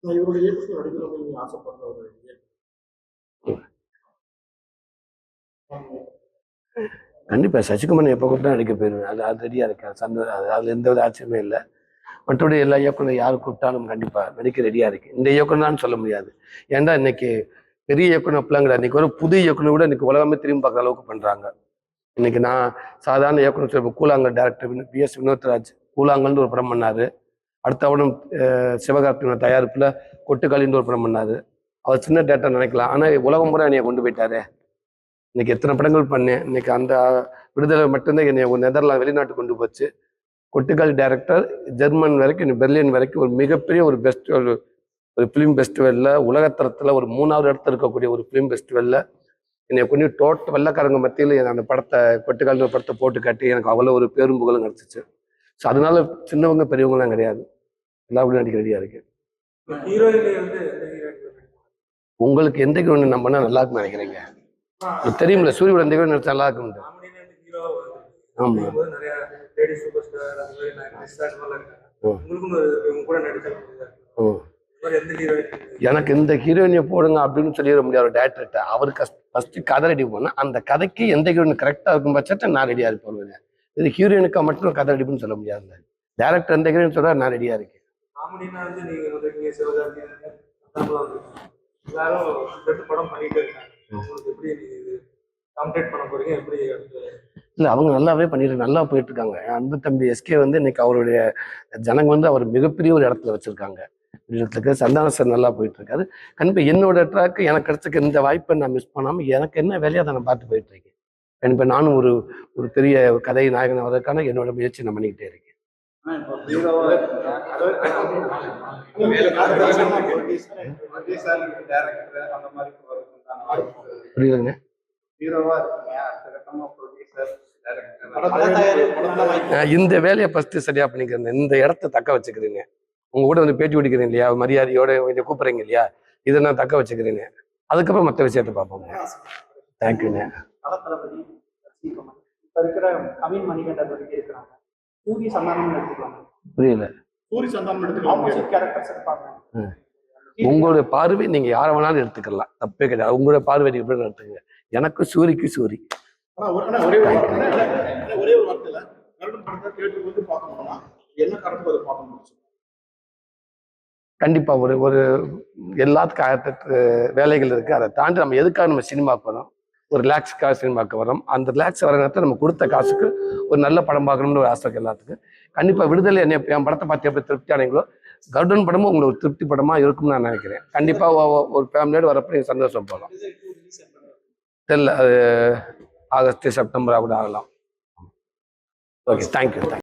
இவருடைய இயக்கத்தில் நடிக்கணும்னு நீங்க ஆசைப்படுற ஒரு கண்டிப்பா சசிகுமார் எப்போ கூப்பிட்டா நடிக்க போயிருவேன். அது ரெடியா இருக்கேன். அதுல எந்த வித ஆச்சரியமே இல்லை. மற்றபடி எல்லா இயக்குனர் யாரு கூப்பிட்டாலும் கண்டிப்பா நடிக்க ரெடியா இருக்கு. இந்த இயக்குனர்னு சொல்ல முடியாது. ஏன்டா இன்னைக்கு பெரிய இயக்குனர் அப்படிலாம் கிடையாது. இன்னைக்கு ஒரு புது இயக்குனர் கூட இன்னைக்கு உலகமே திரும்பி பார்க்குற அளவுக்கு பண்றாங்க. இன்னைக்கு நான் சாதாரண இயக்குனர் சொல்ல கூழாங்கல் டேரக்டர் PS வினோத்ராஜ் கூழாங்கல்னு ஒரு படம் பண்ணாரு. அடுத்த அவனும் சிவகார்த்திகேயன் தயாரிப்புல கொட்டுக்காளின்னு ஒரு படம் பண்ணாரு. அவர் சின்ன டேரக்டர் நினைக்கலாம். ஆனா உலகம் பூரா என்னைய கொண்டு போயிட்டாரு. இன்னைக்கு எத்தனை படங்கள் பண்ணேன். இன்னைக்கு அந்த விடுதலை மட்டும்தான் என்னை நெதர்லாந்து வெளிநாட்டு கொண்டு போச்சு. கொட்டுக்காளி டைரக்டர் ஜெர்மன் வரைக்கும் பெர்லின் வரைக்கும் ஒரு மிகப்பெரிய ஒரு பெஸ்ட் ஒரு ஃபிலிம் ஃபெஸ்டிவல்ல உலகத்தரத்துல ஒரு 3வது இடத்துல இருக்கக்கூடிய ஒரு ஃபிலிம் ஃபெஸ்டிவல்ல என்னை கொண்டு டோட்டல் வெள்ளக்காரங்க மத்தியில் அந்த படத்தை கொட்டுக்காளி படத்தை போட்டு காட்டி எனக்கு அவ்வளோ ஒரு பேரும் புகழும் கிடைச்சிச்சு. ஸோ அதனால சின்னவங்க பெரியவங்கலாம் கிடையாது. எல்லாரும் நடிக்க ரெடியா இருக்கு. உங்களுக்கு எந்த ஹீரோயின் நம்ம நல்லா இருக்குன்னு நினைக்கிறீங்க? தெரியுமில்ல சூரியோட எந்த ஹீரோயின் நடிச்சா நல்லா இருக்கும். ஆமா எனக்கு இந்த ஹீரோயினை போடுங்க அப்படின்னு சொல்லிட முடியாது ஒரு டேரக்டர்கிட்ட. அவருக்கு ஃபர்ஸ்ட் கதை ரெடி பண்ணா அந்த கதைக்கு எந்த ஹீரோயின் கரெக்டா இருக்கும் பட்சத்தை நான் ரெடியா இருப்பேன். இது ஹீரோயினுக்கா மட்டும் கதை ரெடிப்புன்னு சொல்ல முடியாது. டேரக்டர் எந்த ஹீரோயின் சொல்றா நான் ரெடியா இருக்கேன். இல்ல அவங்க நல்லாவே பண்ணிட்டு நல்லா போயிட்டு இருக்காங்க. அன்பு தம்பி SK இன்னைக்கு அவருடைய ஜனங்க அவர் மிகப்பெரிய ஒரு இடத்துல வச்சிருக்காங்க. சந்தான சார் நல்லா போயிட்டு இருக்காரு. கண்டிப்பா என்னோட ட்ராக் எனக்கு கிடைச்சிருக்க இந்த வாய்ப்பை நான் மிஸ் பண்ணாம எனக்கு என்ன வேலையை அதை நான் பார்த்து போயிட்டு இருக்கேன். கண்டிப்பா நானும் ஒரு பெரிய கதை நாயகன் வர்றதுக்கான என்னோட முயற்சி நான் பண்ணிக்கிட்டே இருக்கேன். புரியுதுங்க. இந்த வேலையை ஃபர்ஸ்ட் சரியா பண்ணிக்கிறேன். இந்த இடத்த தக்க வச்சுக்கிறீங்க. உங்க கூட பேட்டி பிடிக்கிறேன் இல்லையா, மரியாதையோட கொஞ்சம் கூப்பிடுறீங்க இல்லையா, இதை நான் தக்க வச்சுக்கிறேங்க. அதுக்கப்புறம் மற்ற விஷயத்த பார்ப்போங்க. தேங்க்யூங்க. புரியல. உங்களுடைய பார்வை நீங்க யார வேணாலும் எடுத்துக்கலாம், தப்பே கிடையாது. உங்களுடைய பார்வை எப்படி எடுத்துக்கங்க. எனக்கு சூரிக்கு சூரி. கண்டிப்பா ஒரு எல்லாத்துக்கும் 1008 வேலைகள் இருக்கு. அதை தாண்டி நம்ம எதுக்காக நம்ம சினிமாக்கு வரோம், ஒரு ரிலாக்ஸுக்காக சினிமாக்கு வரோம். அந்த ரிலாக்ஸ் வர நேரத்தில் நம்ம கொடுத்த காசுக்கு ஒரு நல்ல படம் பார்க்கணும்னு ஒரு ஆசை எல்லாத்துக்கும். கண்டிப்பா விடுதலை என் படத்தை பார்த்து எப்படி திருப்தி ஆனீங்களோ கருடன் படமும் உங்களுக்கு ஒரு திருப்தி படமா இருக்கும்னு நான் நினைக்கிறேன். கண்டிப்பா ஒரு ஃபேமிலியோடு வரப்போ நீங்க சந்தோஷம் போகலாம். தெரியல, அது ஆகஸ்ட் செப்டம்பர் கூட ஆகலாம். Okay, thank you.